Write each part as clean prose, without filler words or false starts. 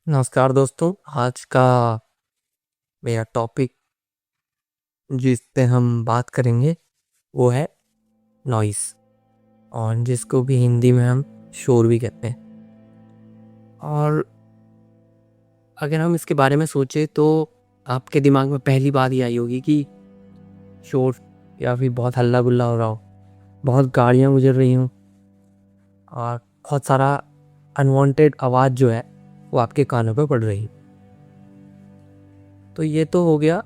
नमस्कार दोस्तों। आज का मेरा टॉपिक जिस पे हम बात करेंगे वो है नॉइस, और जिसको भी हिंदी में हम शोर भी कहते हैं। और अगर हम इसके बारे में सोचें तो आपके दिमाग में पहली बात ये आई होगी कि शोर या फिर बहुत हल्ला गुल्ला हो रहा हो, बहुत गाड़ियाँ गुजर रही हों और बहुत सारा अनवांटेड आवाज़ जो है वो आपके कानों पे पड़ रही। तो ये तो हो गया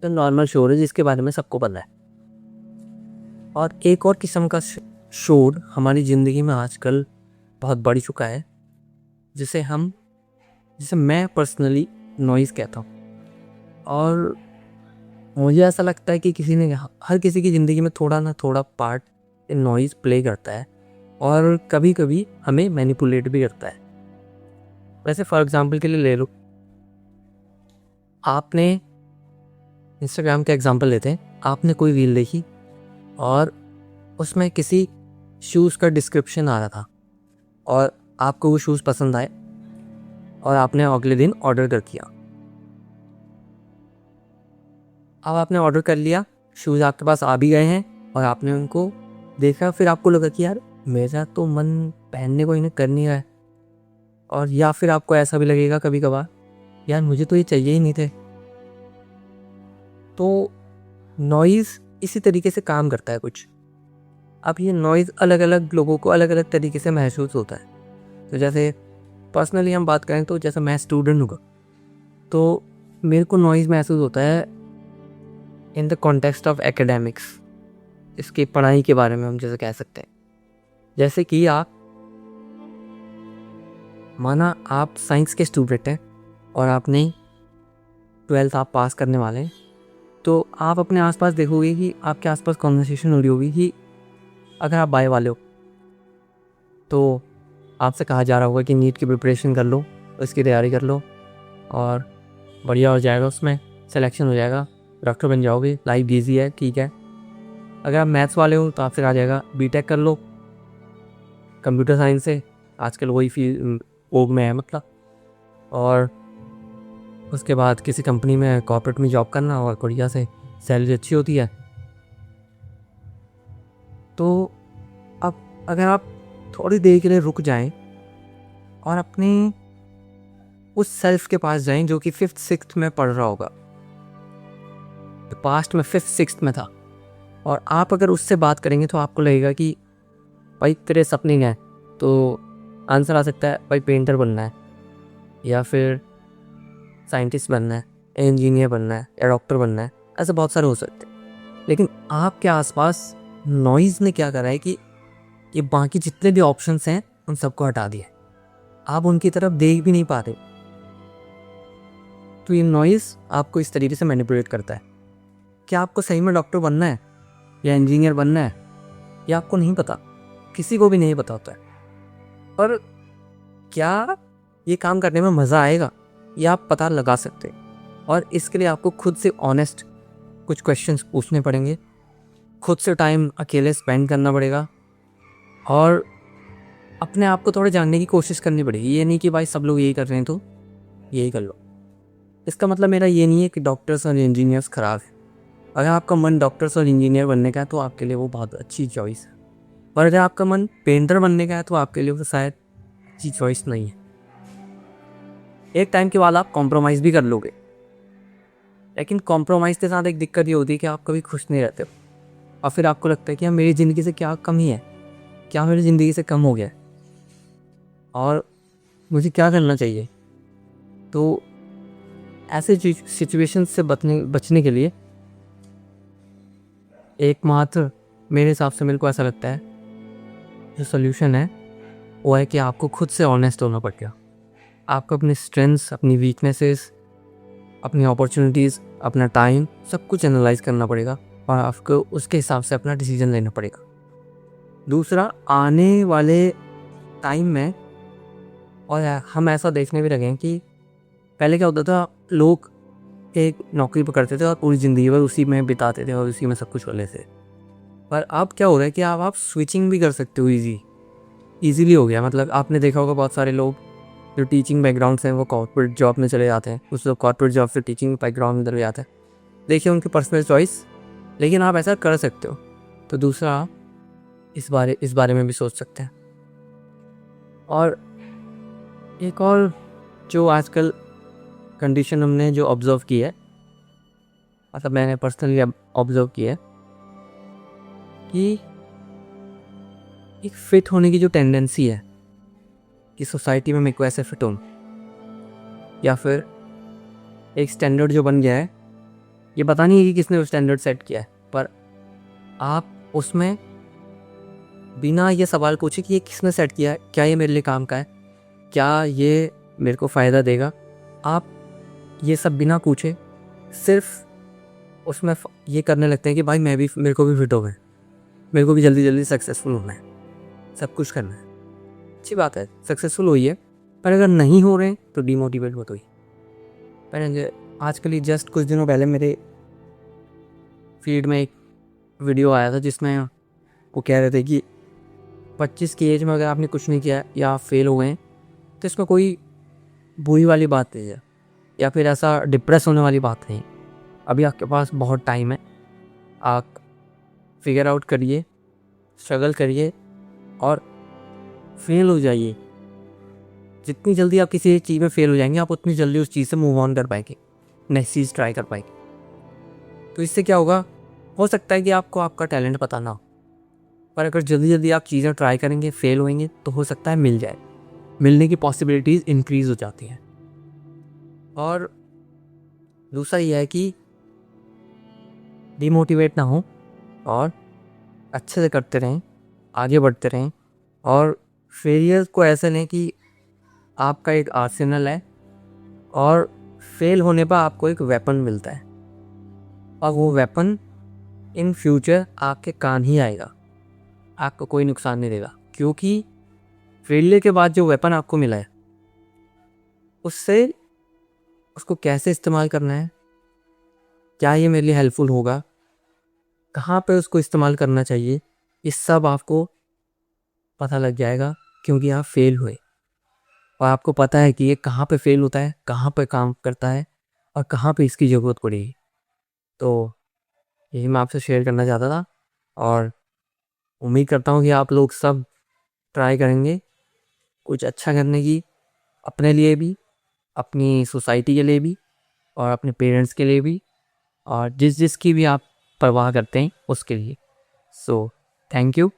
तो नॉर्मल शोर है जिसके बारे में सबको पता है। और एक और किस्म का शोर हमारी ज़िंदगी में आजकल बहुत बढ़ चुका है, जिसे मैं पर्सनली नॉइज़ कहता हूँ। और मुझे ऐसा लगता है कि हर किसी की ज़िंदगी में थोड़ा ना थोड़ा पार्ट नॉइज़ प्ले करता है और कभी कभी हमें मैनिपुलेट भी करता है। वैसे फॉर एग्जांपल के लिए ले लो, आपने इंस्टाग्राम का एग्जांपल लेते हैं। आपने कोई रील देखी और उसमें किसी शूज़ का डिस्क्रिप्शन आ रहा था और आपको वो शूज़ पसंद आए और आपने अगले दिन ऑर्डर कर दिया। अब आपने ऑर्डर कर लिया, शूज़ आपके पास आ भी गए हैं और आपने उनको देखा, फिर आपको लगा कि यार मेरा तो मन पहनने को इन्हें कर नहीं रहा है। और या फिर आपको ऐसा भी लगेगा कभी कभार, यार मुझे तो ये चाहिए ही नहीं थे। तो नॉइज़ इसी तरीके से काम करता है कुछ। अब ये नॉइज़ अलग अलग लोगों को अलग अलग तरीके से महसूस होता है। तो जैसे पर्सनली हम बात करें तो जैसे मैं स्टूडेंट हूँ तो मेरे को नॉइज़ महसूस होता है in the context of academics. इसकी पढ़ाई के बारे में हम जैसे कह सकते हैं, जैसे कि माना आप साइंस के स्टूडेंट हैं और आपने 12th आप पास करने वाले हैं, तो आप अपने आसपास देखोगे कि आपके आसपास कॉन्वर्सेशन हो रही होगी कि अगर आप बायो वाले हो तो आपसे कहा जा रहा होगा कि नीट की प्रिपरेशन कर लो, उसकी तैयारी कर लो और बढ़िया हो जाएगा, उसमें सिलेक्शन हो जाएगा, डॉक्टर बन जाओगे, लाइफ ईजी है, ठीक है। अगर आप मैथ्स वाले हो तो आपसे कहा जाएगा बीटेक कर लो कंप्यूटर साइंस से, आजकल वही फील्ड ओग में है मतलब। और उसके बाद किसी कंपनी में कॉर्पोरेट में जॉब करना और बढ़िया से सैलरी अच्छी होती है। तो अब अगर आप थोड़ी देर के लिए रुक जाएं और अपने उस सेल्फ के पास जाएं जो कि 5th 6th में पढ़ रहा होगा, तो पास्ट में 5th 6th में था, और आप अगर उससे बात करेंगे तो आपको लगेगा कि भाई तेरे सपने क्या हैं, तो आंसर आ सकता है भाई पेंटर बनना है या फिर साइंटिस्ट बनना है, इंजीनियर बनना है या डॉक्टर बनना है। ऐसे बहुत सारे हो सकते हैं। लेकिन आपके आसपास नॉइज़ ने क्या करा है कि ये बाकी जितने भी ऑप्शंस हैं उन सबको हटा दिया। आप उनकी तरफ देख भी नहीं पा रहे। तो ये नॉइज़ आपको इस तरीके से मैनिपुलेट करता है कि आपको सही में डॉक्टर बनना है या इंजीनियर बनना है, या आपको नहीं पता, किसी को भी नहीं पता होता है। पर क्या ये काम करने में मज़ा आएगा, ये आप पता लगा सकते हैं। और इसके लिए आपको खुद से ऑनेस्ट कुछ क्वेश्चंस पूछने पड़ेंगे, खुद से टाइम अकेले स्पेंड करना पड़ेगा और अपने आप को थोड़े जानने की कोशिश करनी पड़ेगी। ये नहीं कि भाई सब लोग यही कर रहे हैं तो यही कर लो। इसका मतलब मेरा ये नहीं है कि डॉक्टर्स और इंजीनियर्स ख़राब है। अगर आपका मन डॉक्टर्स और इंजीनियर बनने का है तो आपके लिए वो बहुत अच्छी चॉइस है। और अगर आपका मन पेंटर बनने का है तो आपके लिए वो शायद अच्छी चॉइस नहीं है। एक टाइम के बाद आप कॉम्प्रोमाइज़ भी कर लोगे, लेकिन कॉम्प्रोमाइज़ के साथ एक दिक्कत ये होती है कि आप कभी खुश नहीं रहते हो और फिर आपको लगता है कि यार मेरी ज़िंदगी से क्या कमी है, क्या मेरी ज़िंदगी से कम हो गया है और मुझे क्या करना चाहिए। तो ऐसे सिचुएशन से बचने के लिए एकमात्र मेरे हिसाब से, मेरे को ऐसा लगता है, जो सोल्यूशन है वो है कि आपको खुद से ऑनेस्ट होना पड़ेगा। आपको अपने स्ट्रेंथ्स, अपनी वीकनेसेस, अपनी अपॉर्चुनिटीज़, अपना टाइम, सब कुछ एनालाइज करना पड़ेगा और आपको उसके हिसाब से अपना डिसीजन लेना पड़ेगा। दूसरा, आने वाले टाइम में और हम ऐसा देखने भी लगे हैं कि पहले क्या होता था, लोग एक नौकरी पकड़ते थे और पूरी ज़िंदगी भर उसी में बिताते थे और उसी में सब कुछ कर लेते थे। पर अब क्या हो रहा है कि आप स्विचिंग भी कर सकते हो ईज़िली हो गया। मतलब आपने देखा होगा बहुत सारे लोग जो टीचिंग बैकग्राउंड से हैं वो कॉर्पोरेट जॉब में चले जाते हैं, कुछ लोग कॉर्पोरेट जॉब से टीचिंग बैकग्राउंड में चले जाते हैं। देखिए उनकी पर्सनल चॉइस, लेकिन आप ऐसा कर सकते हो। तो दूसरा, आप इस बारे में भी सोच सकते हैं। और एक और जो आजकल कंडीशन हमने जो ऑब्ज़र्व की है, मतलब मैंने पर्सनली ऑब्ज़र्व किया है कि एक फ़िट होने की जो टेंडेंसी है कि सोसाइटी में मेरे को ऐसे फिट हों, या फिर एक स्टैंडर्ड जो बन गया है, ये पता नहीं है कि किसने वो स्टैंडर्ड सेट किया है, पर आप उसमें बिना ये सवाल पूछे कि ये किसने सेट किया है, क्या ये मेरे लिए काम का है, क्या ये मेरे को फ़ायदा देगा, आप ये सब बिना पूछे सिर्फ उसमें ये करने लगते हैं कि भाई मेरे को भी फिट हो गए, मेरे को भी जल्दी जल्दी सक्सेसफुल होना है, सब कुछ करना है। अच्छी बात है, सक्सेसफुल होइए, पर अगर नहीं हो रहे तो डीमोटिवेट मत होइए। पर आजकल ही जस्ट कुछ दिनों पहले मेरे फीड में एक वीडियो आया था जिसमें वो कह रहे थे कि 25 की एज में अगर आपने कुछ नहीं किया या आप फेल हो गए तो इसमें कोई बुरी वाली बात नहीं है, या फिर ऐसा डिप्रेस होने वाली बात नहीं। अभी आपके पास बहुत टाइम है, आप फिगर आउट करिए, स्ट्रगल करिए और फेल हो जाइए। जितनी जल्दी आप किसी चीज़ में फेल हो जाएंगे, आप उतनी जल्दी उस चीज़ से मूव ऑन कर पाएंगे, नेक्स्ट चीज़ ट्राई कर पाएंगे। तो इससे क्या होगा, हो सकता है कि आपको आपका टैलेंट पता ना हो, पर अगर जल्दी जल्दी आप चीज़ें ट्राई करेंगे, फेल होएंगे, तो हो सकता है मिल जाए, मिलने की पॉसिबिलिटीज़ इंक्रीज़ हो जाती हैं। और दूसरा यह है कि डिमोटिवेट ना हो और अच्छे से करते रहें, आगे बढ़ते रहें, और फेलियर को ऐसे लें कि आपका एक आर्सेनल है और फेल होने पर आपको एक वेपन मिलता है, और वो वेपन इन फ्यूचर आपके काम ही आएगा, आपको कोई नुकसान नहीं देगा। क्योंकि फेलियर के बाद जो वेपन आपको मिला है उससे उसको कैसे इस्तेमाल करना है, क्या ये मेरे लिए हेल्पफुल होगा, कहाँ पे उसको इस्तेमाल करना चाहिए, ये सब आपको पता लग जाएगा, क्योंकि आप फेल हुए और आपको पता है कि ये कहाँ पे फेल होता है, कहाँ पे काम करता है और कहाँ पे इसकी ज़रूरत पड़ेगी। तो यही मैं आपसे शेयर करना चाहता था, और उम्मीद करता हूँ कि आप लोग सब ट्राई करेंगे कुछ अच्छा करने की, अपने लिए भी, अपनी सोसाइटी के लिए भी, और अपने पेरेंट्स के लिए भी, और जिसकी भी आप परवाह करते हैं उसके लिए। So thank you.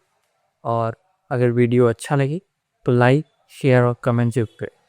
और अगर वीडियो अच्छा लगे तो लाइक, शेयर और कमेंट जरूर करें।